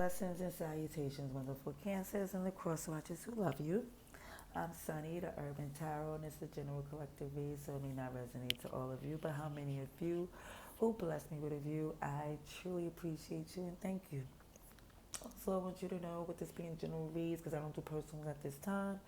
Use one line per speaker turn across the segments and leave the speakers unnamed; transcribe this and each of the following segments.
Blessings and salutations, wonderful Cancers and the cross watchers who love you. I'm Sunny, the Urban Tarot, and it's a general collective read, so it may not resonate to all of you, but how many of you who bless me with a view, I truly appreciate you and thank you. Also, I want you to know with this being general reads, because I don't do personal at this time,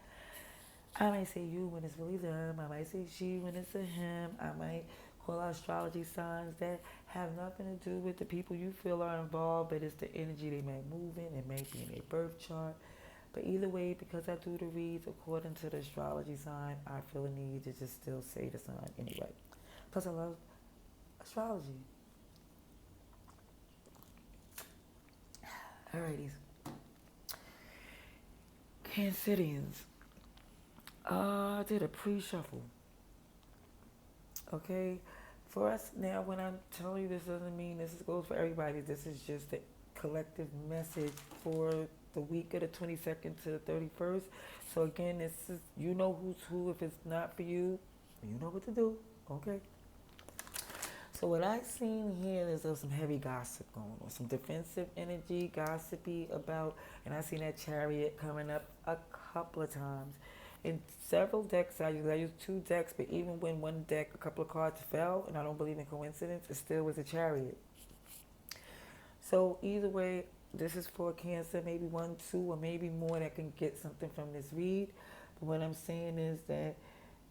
I might say you when it's really them. I might say she when it's a him. I might call out astrology signs that have nothing to do with the people you feel are involved, but it's the energy they may move in. It may be in their birth chart. But either way, because I do the reads according to the astrology sign, I feel a need to just still say the sign anyway. Plus, I love astrology. Alrighty. Cancerians. I did a pre-shuffle. Okay? For us now, when I'm telling you this doesn't mean this goes for everybody. This is just a collective message for the week of the 22nd to the 31st. So again, this is, you know who's who. If it's not for you, you know what to do. Okay? So what I've seen here is there's some heavy gossip going on, some defensive energy, gossipy about, and I've seen that chariot coming up a couple of times. In several decks, I used two decks, but even when one deck, a couple of cards fell, and I don't believe in coincidence, it still was a chariot. So either way, this is for Cancer, maybe one, two, or maybe more that can get something from this read. But what I'm saying is that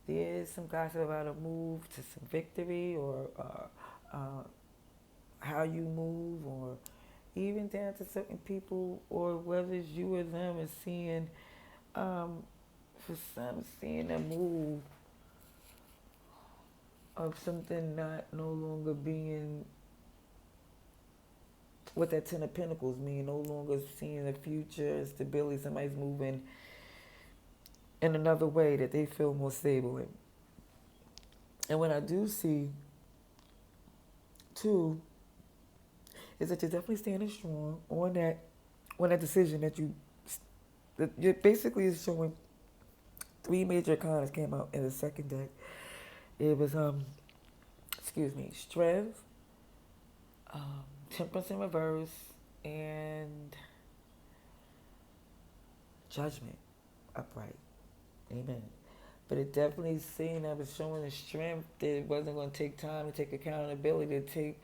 there is some gossip about a move to some victory, or how you move, or even down to certain people, or whether it's you or them, is seeing, for some, seeing a move of something not no longer being what that Ten of Pentacles mean, no longer seeing the future and stability. Somebody's moving in another way that they feel more stable in. And what I do see, too, is that you're definitely standing strong on that decision that you basically is showing. Three major arcana came out in the second deck. It was strength, temperance in reverse, and judgment upright. Amen. But it definitely seemed that was showing the strength that it wasn't going to take time to take accountability, to take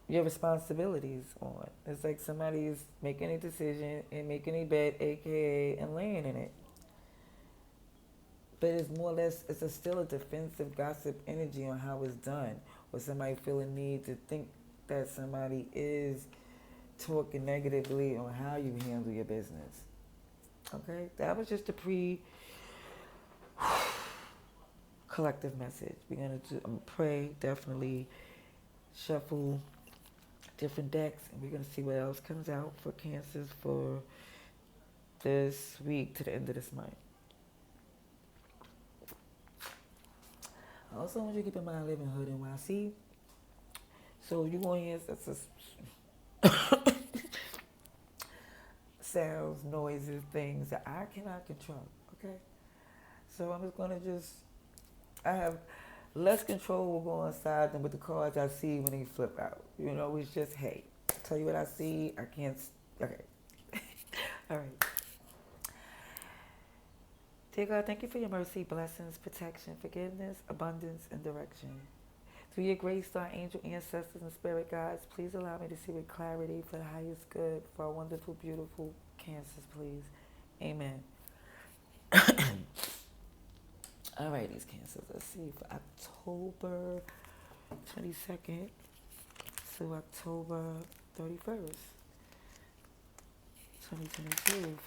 your responsibilities on. It's like somebody is making a decision and making a bet, aka, and laying in it. But it's more or less, still a defensive gossip energy on how it's done, or somebody feel a need to think that somebody is talking negatively on how you handle your business. Okay, that was just a collective message. We're gonna pray, definitely shuffle different decks, and we're gonna see what else comes out for Cancers for this week to the end of this month. I also want you to keep in mind I live in Hood NYC. So you going to hear sounds, noises, things that I cannot control. Okay? So I'm just going to I have less control will go inside than with the cards I see when they flip out. You know, it's just, hey, I tell you what I see, I can't, okay. All right. Dear God, thank you for your mercy, blessings, protection, forgiveness, abundance, and direction. Through your grace, our angel ancestors and spirit guides, please allow me to see with clarity for the highest good for our wonderful, beautiful Cancers, please. Amen. All right, these Cancers, let's see, for October 22nd to October 31st, 2022,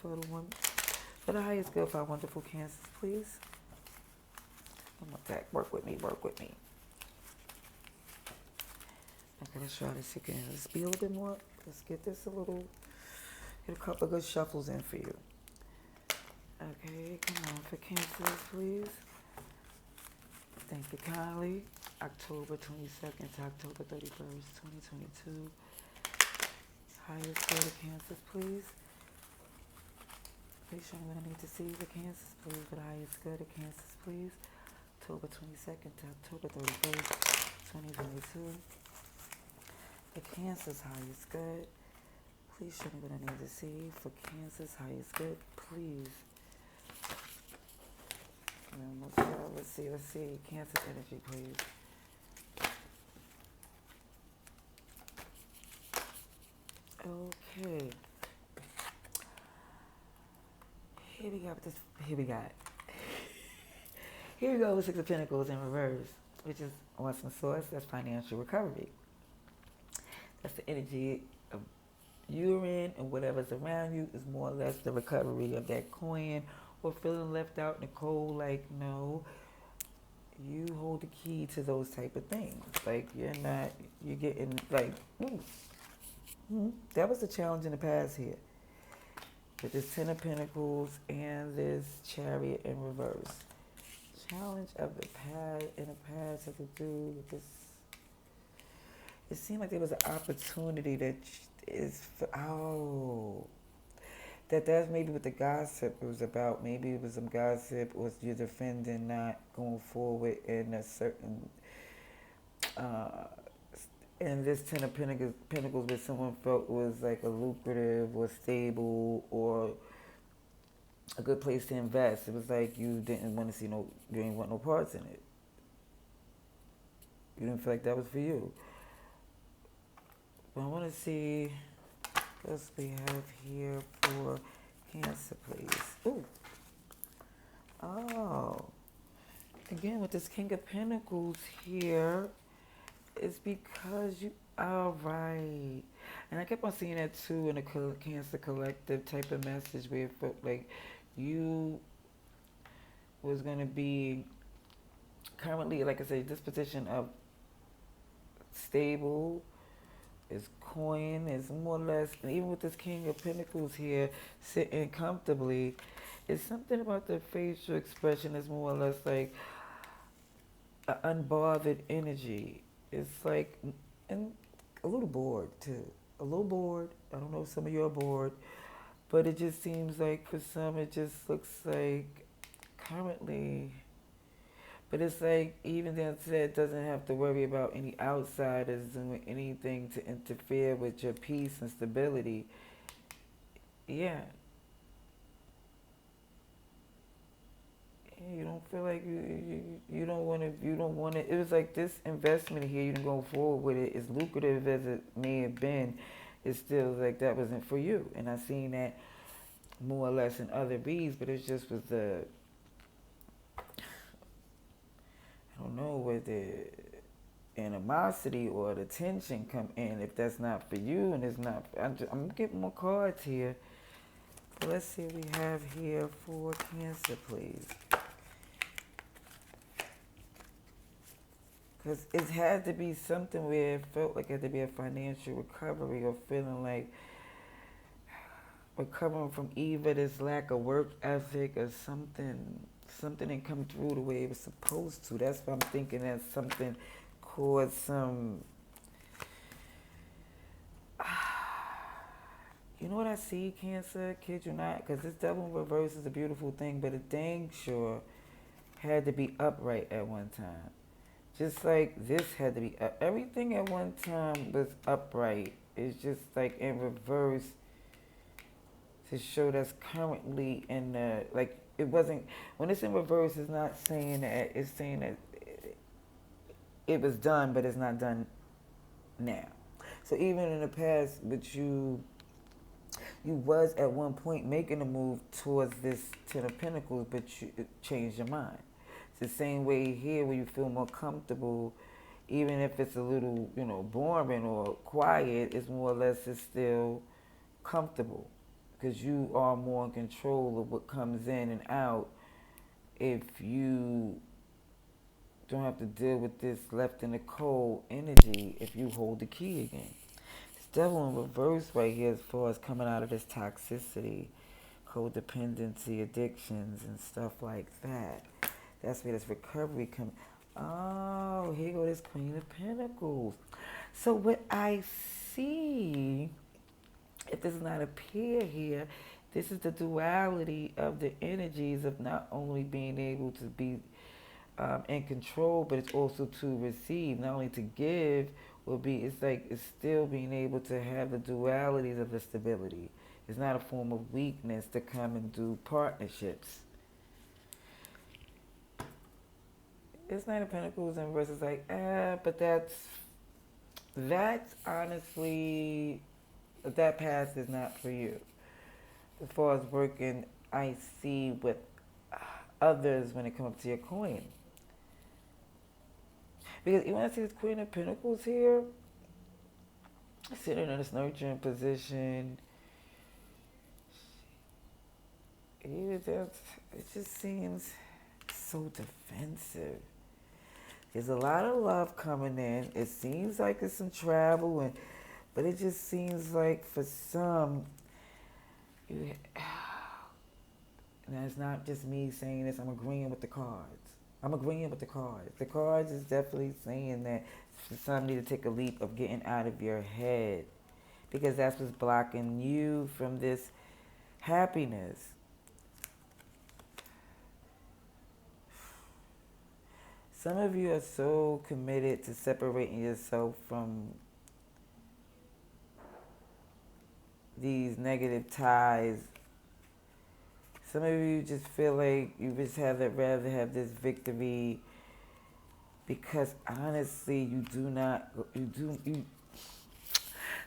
for the highest good for our wonderful Cancers, please. Okay, work with me. Okay, let's try this again. Let's be a little bit more. Let's get get a couple of good shuffles in for you. Okay, come on, for Cancers, please. Thank you kindly. October 22nd to October 31st, 2022. Highest good of Cancers, please. Please show me what I need to see for Cancers, please. For the highest good of Cancers, please. October 22nd to October 31st, 2022. The Cancers highest good Please show me what I need to see for Cancer's highest good, please. Let's see. Cancer energy, please. Okay. Here we got this. Here we got. Here we go with Six of Pentacles in reverse, which is awesome source. That's financial recovery. That's the energy of you're in, and whatever's around you is more or less the recovery of that coin, or feeling left out in the cold. Like, no, you hold the key to those type of things. Like, you're getting like, that was the challenge in the past here. With this Ten of Pentacles and this Chariot in reverse. Challenge of the past in the past had to do with this. It seemed like there was an opportunity that that's maybe what the gossip was about. Maybe it was some gossip, or you're defending not going forward in a certain and this Ten of Pentacles that someone felt was like a lucrative or stable or a good place to invest. It was like you didn't want to see you didn't want no parts in it. You didn't feel like that was for you. But I want to see what else we have here for Cancer, please. Ooh. Oh. Again, with this King of Pentacles here, it's because you are right. And I kept on seeing that too in the Cancer Collective type of message where it felt like you was going to be currently, like I said, this position of stable, is coin, is more or less, and even with this King of Pentacles here, sitting comfortably, it's something about the facial expression is more or less like an unbothered energy. It's like, and a little bored too. A little bored. I don't know if some of you are bored, but it just seems like for some it just looks like currently, but it's like even that said doesn't have to worry about any outsiders doing anything to interfere with your peace and stability. Yeah. You don't feel like you don't want to. It was like this investment here. You can go forward with it. As lucrative as it may have been, it's still like that wasn't for you. And I seen that more or less in other reads, but it just was the, I don't know where the animosity or the tension come in if that's not for you and it's not. I'm getting more cards here. So let's see what we have here for Cancer, please. Because it had to be something where it felt like it had to be a financial recovery or feeling like recovering from either this lack of work ethic or something didn't come through the way it was supposed to. That's what I'm thinking, that something caused some, you know what I see, Cancer? Kid you not? Because this Devil in reverse is a beautiful thing, but it dang sure had to be upright at one time. Just like this had to be up. Everything at one time was upright. It's just like in reverse to show that's currently in the, like it wasn't, when it's in reverse, it's not saying that, it's saying that it was done, but it's not done now. So even in the past, but you was at one point making a move towards this Ten of Pentacles, but you changed your mind. It's the same way here where you feel more comfortable, even if it's a little, boring or quiet, it's more or less it's still comfortable because you are more in control of what comes in and out if you don't have to deal with this left in the cold energy if you hold the key again. It's Devil in reverse right here as far as coming out of this toxicity, codependency, addictions, and stuff like that. That's where this recovery comes. Oh, here go this Queen of Pentacles. So what I see, if this does not appear here, this is the duality of the energies of not only being able to be in control, but it's also to receive, not only to give will be, it's like it's still being able to have the dualities of the stability. It's not a form of weakness to come and do partnerships. It's Knight of Pentacles and versus like, but that's honestly, that path is not for you. As far as working, I see with others when it comes to your coin. Because even when I see this Queen of Pentacles here, sitting in this nurturing position, it just seems so defensive. There's a lot of love coming in. It seems like it's some travel, but it just seems like for some, and it's not just me saying this, I'm agreeing with the cards. I'm agreeing with the cards. The cards is definitely saying that some need to take a leap of getting out of your head, because that's what's blocking you from this happiness. Some of you are so committed to separating yourself from these negative ties. Some of you just feel like you just rather have this victory, because honestly,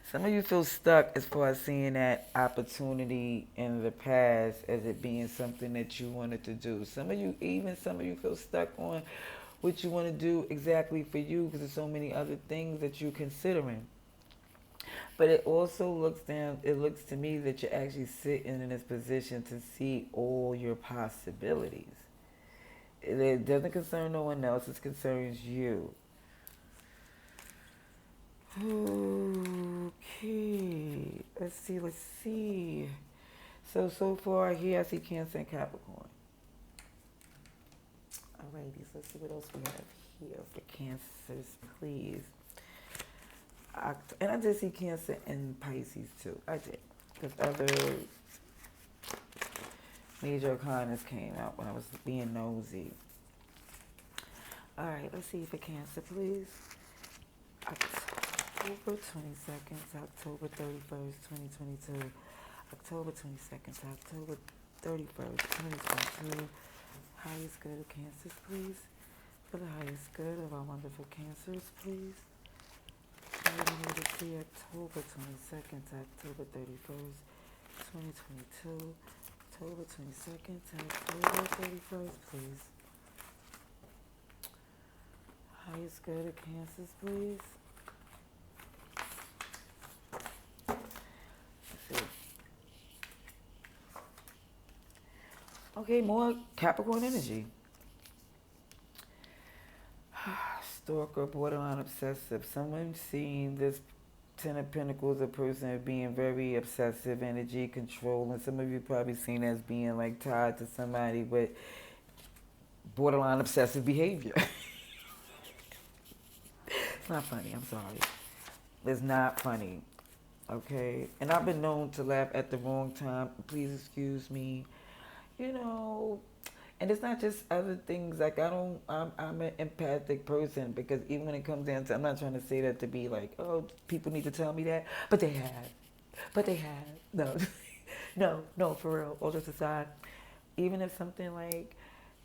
some of you feel stuck as far as seeing that opportunity in the past as it being something that you wanted to do. Some of you feel stuck on what you want to do exactly for you, because there's so many other things that you're considering. But it also looks to me that you're actually sitting in this position to see all your possibilities. It doesn't concern no one else, it concerns you. Okay, let's see. So far here I see Cancer and Capricorn. Alrighty, let's see what else we have here for Cancers, please. And I did see Cancer and Pisces too. I did. Because other major arcanas came out when I was being nosy. Alright, let's see for Cancer, please. October 22nd to October 31st, 2022. October 22nd to October 31st, 2022. Highest good of Cancers, please. For the highest good of our wonderful Cancers, please. I need to see October 22nd to October 31st, 2022. October 22nd to October 31st, please. Highest good of Cancers, please. Let's see. Okay, more Capricorn energy. Stalker, borderline obsessive. Someone seeing this Ten of Pentacles, a person being very obsessive energy, controlling. Some of you probably seen as being like tied to somebody with borderline obsessive behavior. It's not funny, I'm sorry. It's not funny, okay? And I've been known to laugh at the wrong time. Please excuse me. You know, and it's not just other things. Like I'm an empathic person, because even when it comes down to, I'm not trying to say that to be like, oh, people need to tell me that, but they have. No, no, for real. All just aside, even if something like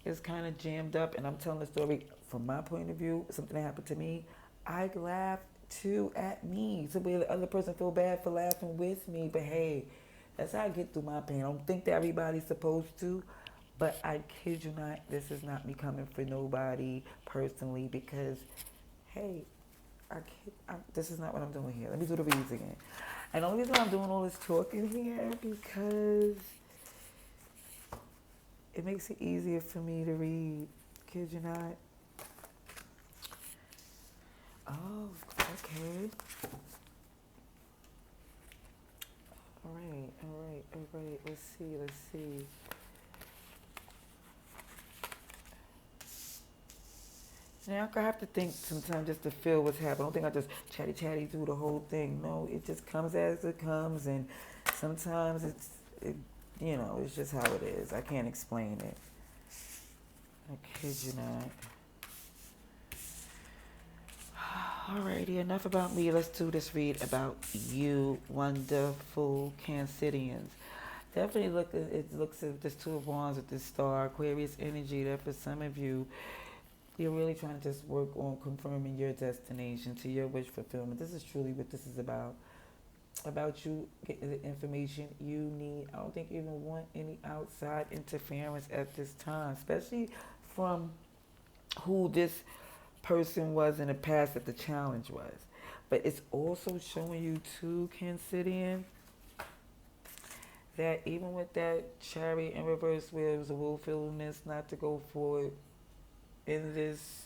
is kind of jammed up, and I'm telling the story from my point of view, something that happened to me, I laugh too at me. So the other person feel bad for laughing with me, but hey, that's how I get through my pain. I don't think that everybody's supposed to, but I kid you not, this is not me coming for nobody personally, because, hey, this is not what I'm doing here. Let me do the reads again. And the only reason why I'm doing all this talking here, because it makes it easier for me to read. Kid you not. Oh, okay. All right. Let's see. Now I have to think sometimes just to feel what's happening. I don't think I just chatty through the whole thing. No, it just comes as it comes, and sometimes it's just how it is. I can't explain it. I kid you not. Alrighty, enough about me. Let's do this read about you, wonderful Cancerians. Definitely look. It looks at this Two of Wands with this star, Aquarius energy. That for some of you, you're really trying to just work on confirming your destination to your wish fulfillment. This is truly what this is about. About you getting the information you need. I don't think you even want any outside interference at this time, especially from who this person was in the past that the challenge was. But it's also showing you too, Cancerian, that even with that Chariot in reverse where it was a willfulness not to go forward in this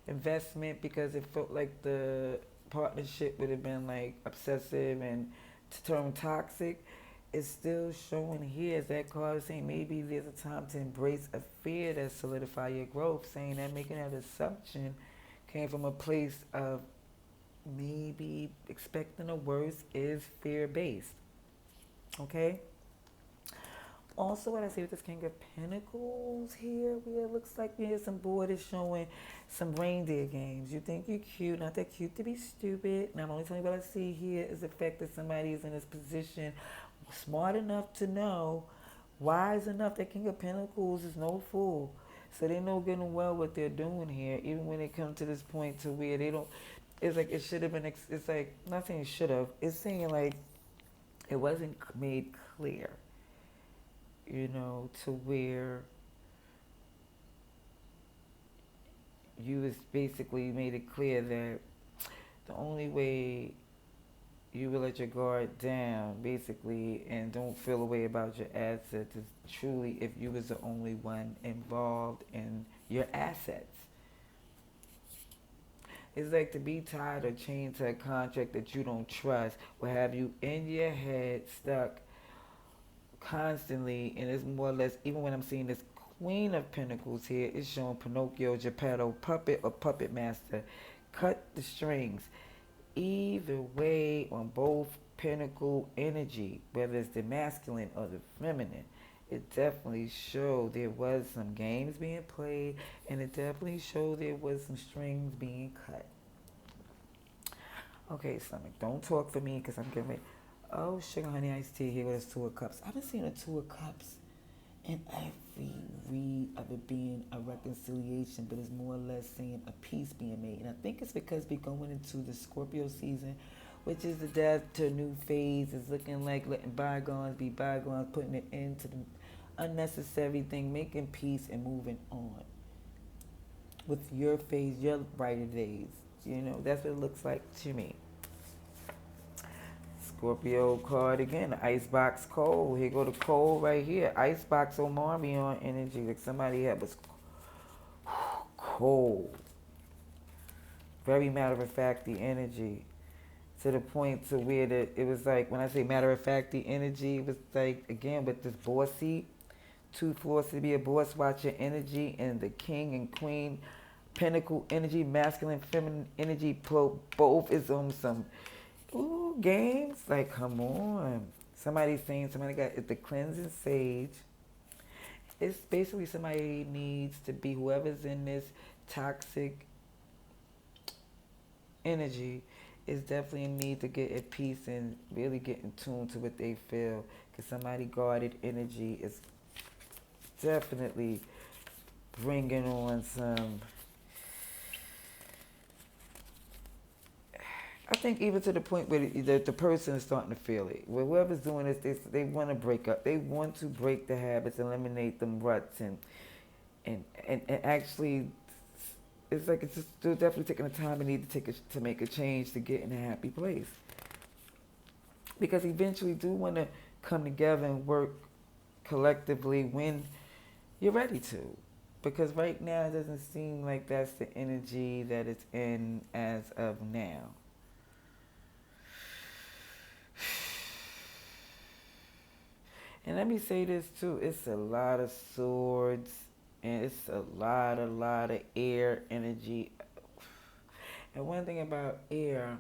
investment because it felt like the partnership would have been like obsessive and to turn toxic, it's still showing here as that card is saying maybe there's a time to embrace a fear that solidify your growth, saying that making that assumption came from a place of maybe expecting the worst is fear-based. Okay? Also, what I see with this King of Pentacles here, where it looks like we have some board is showing some reindeer games. You think you're cute, not that cute to be stupid. Now, I'm only telling you what I see here is the fact that somebody is in this position smart enough to know, wise enough that King of Pentacles is no fool. So they know good and well what they're doing here, even when they come to this point to where they don't, it's like it should have been, it's like, not saying it should have, it's saying like it wasn't made clear, you know, to where you was basically made it clear that the only way you will let your guard down, basically, and don't feel a way about your assets is truly if you was the only one involved in your assets. It's like to be tied or chained to a contract that you don't trust will have you in your head stuck constantly, and it's more or less, even when I'm seeing this Queen of Pentacles here, it's showing Pinocchio, Geppetto, puppet or puppet master. Cut the strings. Either way, on both pentacle energy, whether it's the masculine or the feminine, it definitely showed there was some games being played, and it definitely showed there was some strings being cut. Okay, stomach, don't talk for me because I'm getting ready. Oh, sugar, honey, iced tea here with this Two of Cups. I've been seeing a Two of Cups in every read of it being a reconciliation, but it's more or less saying a peace being made. And I think it's because we're going into the Scorpio season, which is the death to a new phase. It's looking like letting bygones be bygones, putting it into the unnecessary thing, making peace and moving on with your phase, your brighter days. You know, that's what it looks like to me. Scorpio card again, the Icebox Cold. Here go the cold right here. Icebox Omarion energy. Like somebody had was cold. Very matter of fact, the energy. To the point to where that it was like, when I say matter of fact, the energy was like, again, with this bossy, two floors to be a boss watcher energy, and the king and queen pentacle energy, masculine, feminine energy, both is on some ooh, games, like come on. Somebody's saying somebody got the cleansing sage. It's basically somebody needs to be whoever's in this toxic energy is definitely a need to get at peace and really get in tune to what they feel. Because somebody guarded energy is definitely bringing on some. I think even to the point where the person is starting to feel it. Where whoever's doing this, they want to break up. They want to break the habits, eliminate them ruts, and actually, it's like it's just they're definitely taking the time and need to to make a change to get in a happy place. Because eventually, do want to come together and work collectively when you're ready to. Because right now, it doesn't seem like that's the energy that it's in as of now. And let me say this too, it's a lot of swords and it's a lot of air energy. And one thing about air,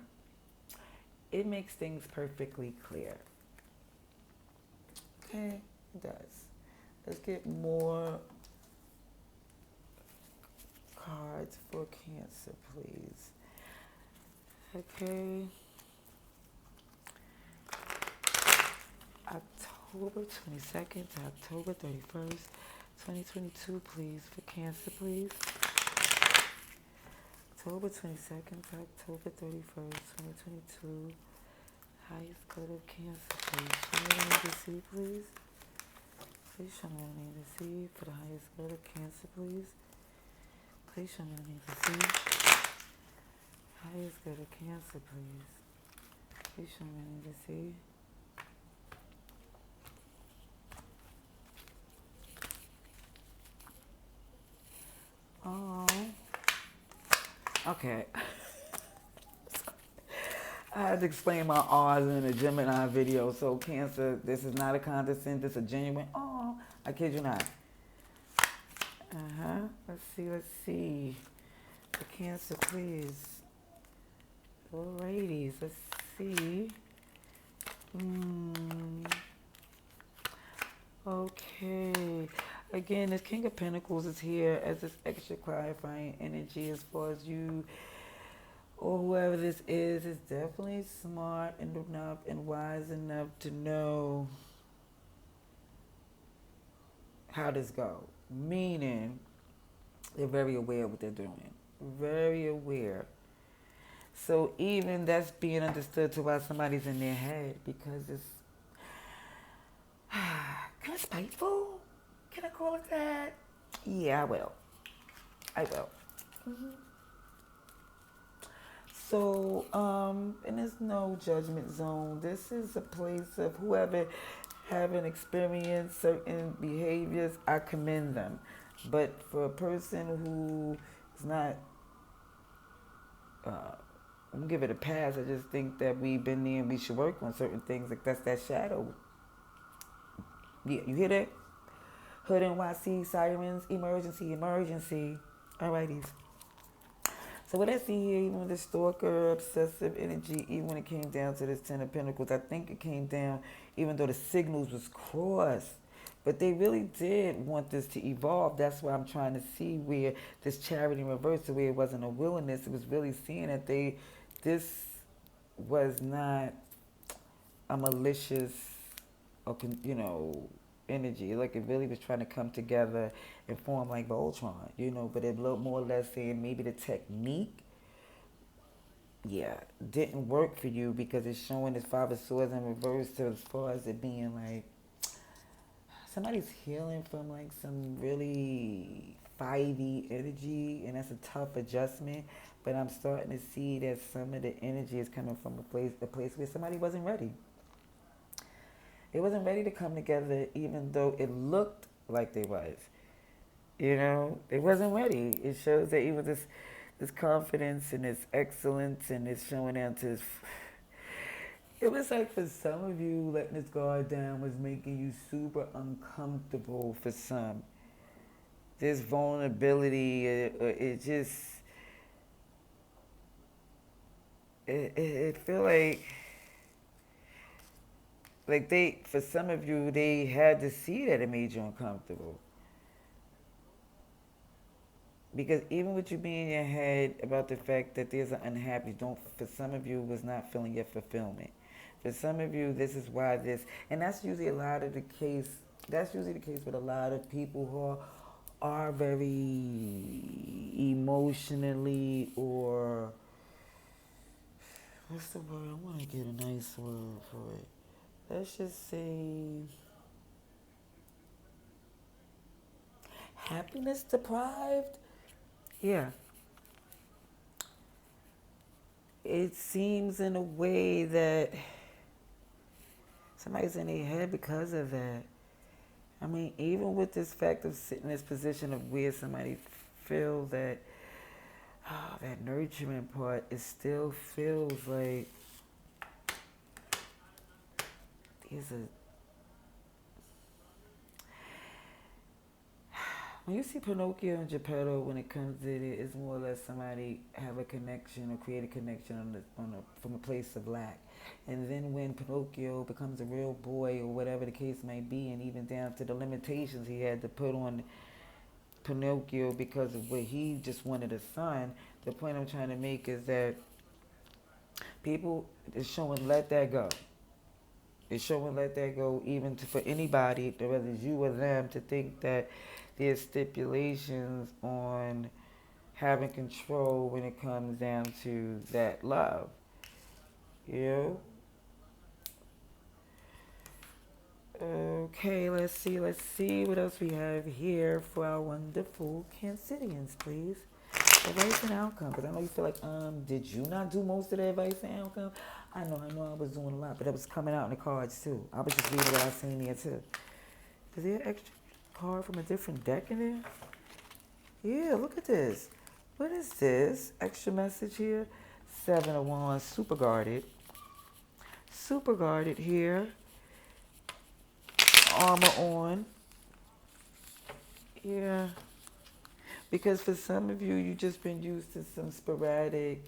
it makes things perfectly clear. Okay, it does. Let's get more cards for Cancer, please. Okay. October 22nd to October 31st, 2022, please, for Cancer, please. October 22nd to October 31st, 2022. Highest good of Cancer, please. Show me what I need to see, please. Please show me what I need to see for the highest good of Cancer, please. Please show me what I need to see. Highest good of Cancer, please. Please show me what I need to see. Oh. Okay. I had to explain my R's in a Gemini video. So Cancer, this is not a condescending, this is a genuine. Oh, I kid you not. Let's see. For Cancer, please. Alrighties, let's see. Okay. Again, this King of Pentacles is here as this extra clarifying energy as far as you or whoever this is definitely smart enough and wise enough to know how this go. Meaning, they're very aware of what they're doing. Very aware. So even that's being understood to why somebody's in their head because it's kind of spiteful. Can I call it that? Yeah, I will. Mm-hmm. So, and there's no judgment zone. This is a place of whoever haven't experienced certain behaviors, I commend them. But for a person who is not, I'm gonna give it a pass. I just think that we've been there and we should work on certain things. Like that's that shadow. Yeah, you hear that? Hood NYC, sirens, emergency. Alrighties. So what I see here, even with the stalker, obsessive energy, even when it came down to this Ten of Pentacles, I think it came down, even though the signals was crossed. But they really did want this to evolve. That's why I'm trying to see where this Charity in reverse, where it wasn't a willingness, it was really seeing that this was not a malicious, or energy. Like it really was trying to come together and form like Voltron, but it looked more or less saying maybe the technique, didn't work for you because it's showing this Five of Swords in reverse to as far as it being like somebody's healing from like some really fighty energy and that's a tough adjustment. But I'm starting to see that some of the energy is coming from a place where somebody wasn't ready. It wasn't ready to come together even though it looked like they was. It wasn't ready. It shows that even this confidence and this excellence and this showing down to this. It was like for some of you, letting this guard down was making you super uncomfortable for some. This vulnerability, it just, it feel like they, for some of you, they had to see that it made you uncomfortable. Because even with you being in your head about the fact that there's an unhappy, for some of you, was not feeling your fulfillment. For some of you, this is why this, and that's usually the case with a lot of people who are very emotionally or, what's the word? I want to get a nice word for it. Let's just say happiness deprived. Yeah. It seems in a way that somebody's in their head because of that. I mean, even with this fact of sitting in this position of where somebody feels that that nurturing part, it still feels like there's a. When you see Pinocchio and Geppetto, when it comes to it, it's more or less somebody have a connection or create a connection from a place of lack. And then when Pinocchio becomes a real boy or whatever the case may be, and even down to the limitations he had to put on Pinocchio because of what he just wanted a son, the point I'm trying to make is that People is showing let that go. It's showing let that go even for anybody, whether it's you or them, to think that there's stipulations on having control when it comes down to that love. You know? Okay, let's see what else we have here for our wonderful Cancerians, please. Advice and outcome, because I know you feel like, did you not do most of the advice and outcome? I know I was doing a lot, but it was coming out in the cards too. I was just reading what I seen there too. Is there an extra card from a different deck in there? Yeah, look at this. What is this? Extra message here. 7 of Wands, super guarded. Super guarded here. Armor on. Yeah. Because for some of you, you've just been used to some sporadic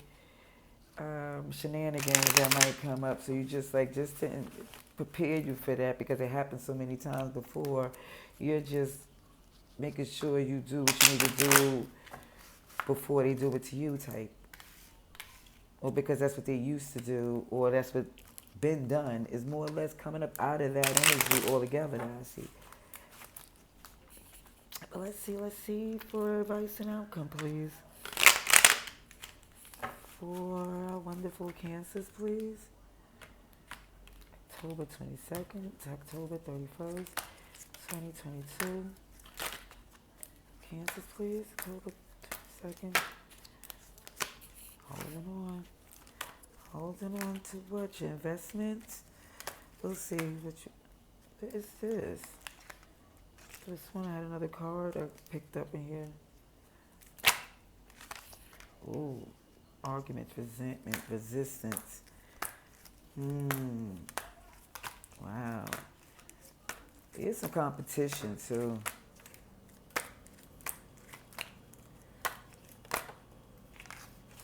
shenanigans that might come up. So you just to prepare you for that, because it happened so many times before. You're just making sure you do what you need to do before they do it to you type. Or because that's what they used to do, or that's what been done, is more or less coming up out of that energy altogether that I see. But let's see for advice and outcome, please. For our wonderful Cancers, please. October 22nd to October 31st, 2022. Cancers, please. October 22nd. Holding on to what? Your investments? We'll see what is this? This one, I had another card I picked up in here. Ooh, arguments, resentment, resistance. Wow. There's some competition too.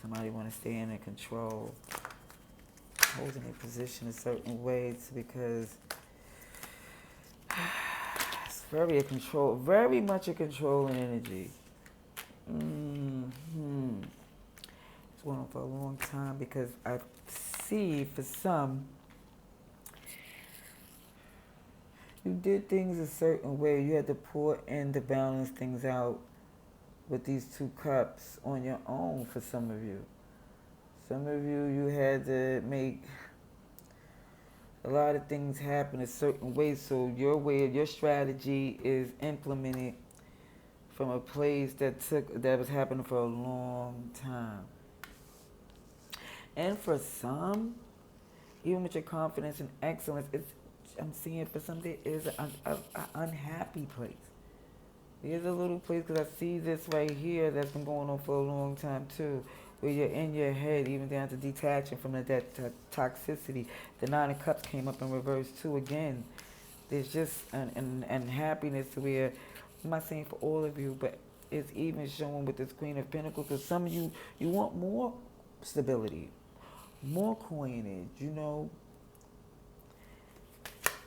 Somebody want to stay in control, holding a position a certain way because it's very much a controlling energy. It's going on for a long time, because I see for some, you did things a certain way. You had to pour in to balance things out with these 2 cups on your own for some of you. Some of you, you had to make a lot of things happen a certain way, so your strategy is implemented from a place that was happening for a long time. And for some, even with your confidence and excellence, I'm seeing for some there is an unhappy place. There's a little place, because I see this right here that's been going on for a long time too, where you're in your head, even down to detaching from that toxicity. The 9 of Cups came up in reverse too again. There's just an unhappiness where, I'm not saying for all of you, but it's even showing with this Queen of Pentacles, because some of you want more stability, more coinage,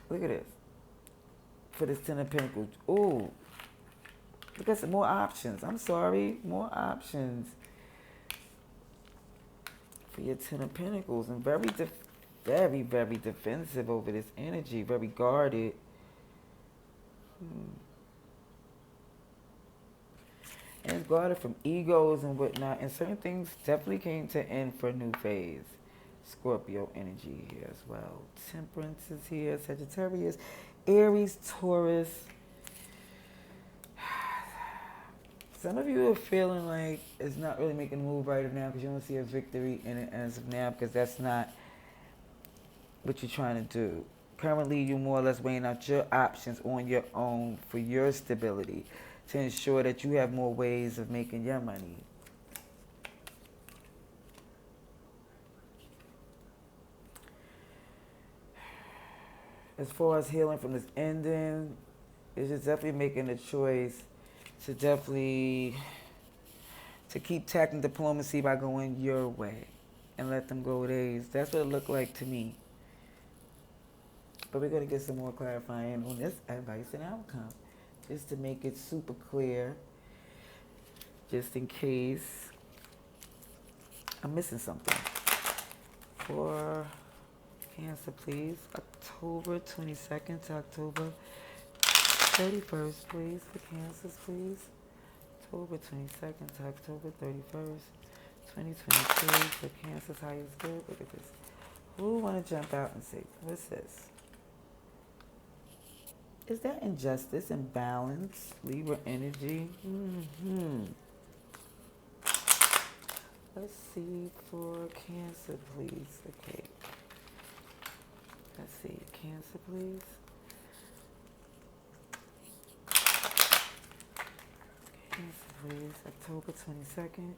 Look at this. For this 10 of Pentacles. Ooh. Look at some more options. I'm sorry. More options for your 10 of Pentacles. And very, very defensive over this energy. Very guarded. And it's guarded from egos and whatnot. And certain things definitely came to end for a new phase. Scorpio energy here as well. Temperance is here. Sagittarius. Aries, Taurus. Some of you are feeling like it's not really making a move right now because you don't see a victory in it as of now, because that's not what you're trying to do. Currently, you're more or less weighing out your options on your own for your stability to ensure that you have more ways of making your money. As far as healing from this ending, it's just definitely making a choice to keep tacking diplomacy by going your way and let them go theirs. That's what it looked like to me. But we're going to get some more clarifying on this advice and outcome, just to make it super clear, just in case I'm missing something. for Cancer, please. October 22nd to October 31st, please, for Cancers, please. October 22nd to October 31st, 2022, for Cancer's highest good. Look at this. Who want to jump out and say, what's this? Is that injustice, imbalance, Libra energy? Let's see for Cancer, please. Okay. Let's see, Cancer, please. Cancer, please. October 22nd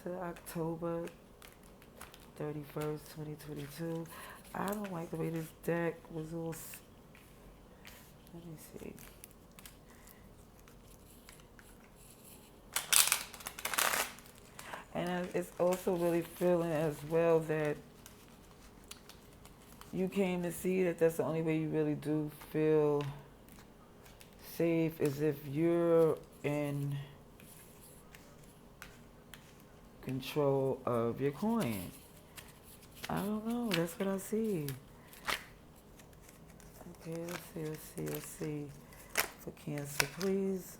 to October 31st, 2022. I don't like the way this deck was all. Let me see. And it's also really feeling as well that you came to see that that's the only way you really do feel safe is if you're in control of your coin. I don't know. That's what I see. Okay, let's see. For Cancer, please.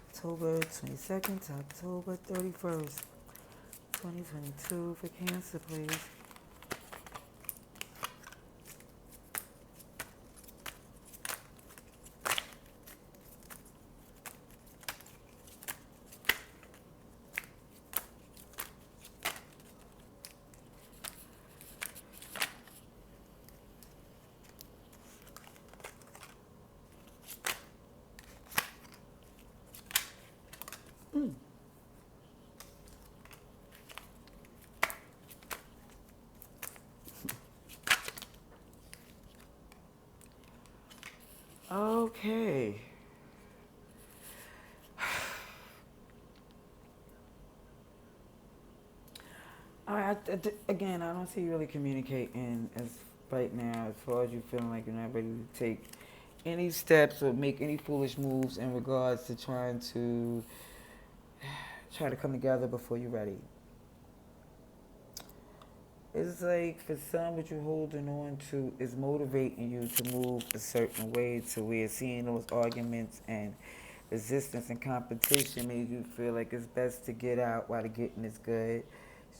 October 22nd to October 31st, 2022. For Cancer, please. Okay. All right. Again, I don't see you really communicating as right now as far as you feeling like you're not ready to take any steps or make any foolish moves in regards to trying to come together before you're ready. It's like for some, what you're holding on to is motivating you to move a certain way to where seeing those arguments and resistance and competition made you feel like it's best to get out while the getting is good.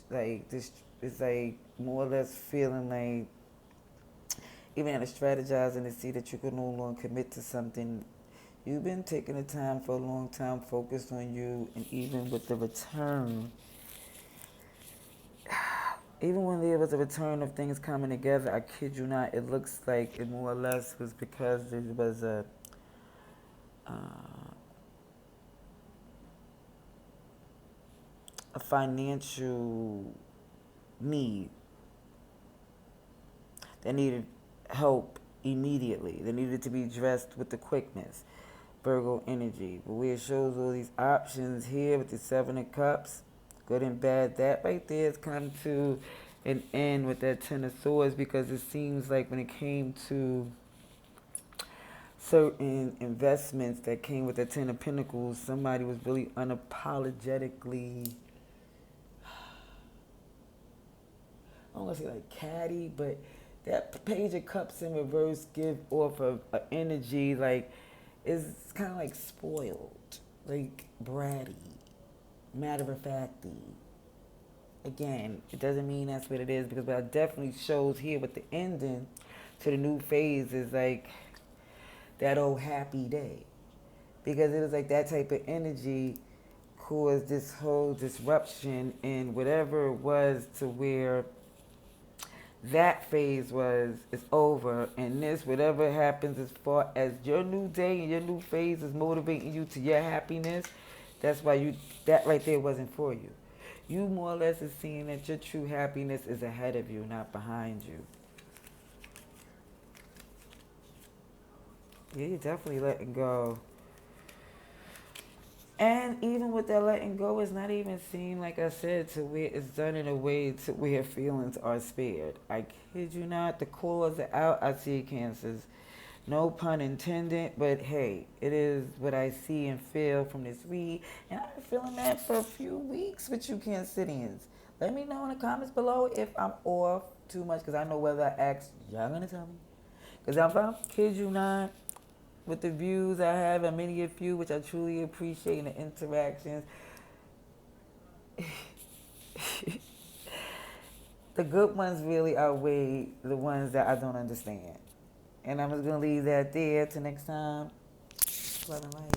Like this, it's like more or less feeling like even at strategizing to see that you can no longer commit to something. You've been taking the time for a long time, focused on you, and even with the return. Even when there was a return of things coming together, I kid you not, it looks like it more or less was because there was a financial need that needed help immediately. They needed to be addressed with the quickness. Virgo energy. But where it shows all these options here with the Seven of Cups, good and bad, that right there has come to an end with that Ten of Swords, because it seems like when it came to certain investments that came with the Ten of Pentacles, somebody was really unapologetically, I don't want to say like catty, but that Page of Cups in reverse give off of an energy like it's kind of like spoiled, like bratty, matter of facty. Again, it doesn't mean that's what it is, because what it definitely shows here with the ending to the new phase is like that old happy day. Because it was like that type of energy caused this whole disruption in whatever it was, to where that phase is over, and this, whatever happens as far as your new day and your new phase is motivating you to your happiness, that's why that right there wasn't for you. You more or less is seeing that your true happiness is ahead of you, not behind you. Yeah, you're definitely letting go. And even with that letting go, it's not even seen, like I said, to where it's done in a way to where feelings are spared. I kid you not, the claws are out. I see Cancers. No pun intended, but hey, it is what I see and feel from this read. And I've been feeling that for a few weeks with you Cancerians. Let me know in the comments below if I'm off too much, because I know whether I ask, y'all gonna tell me. Because if I kid you not, with the views I have and many of you, which I truly appreciate, and the interactions, the good ones really outweigh the ones that I don't understand. And I'm just gonna leave that there till next time. Love and light.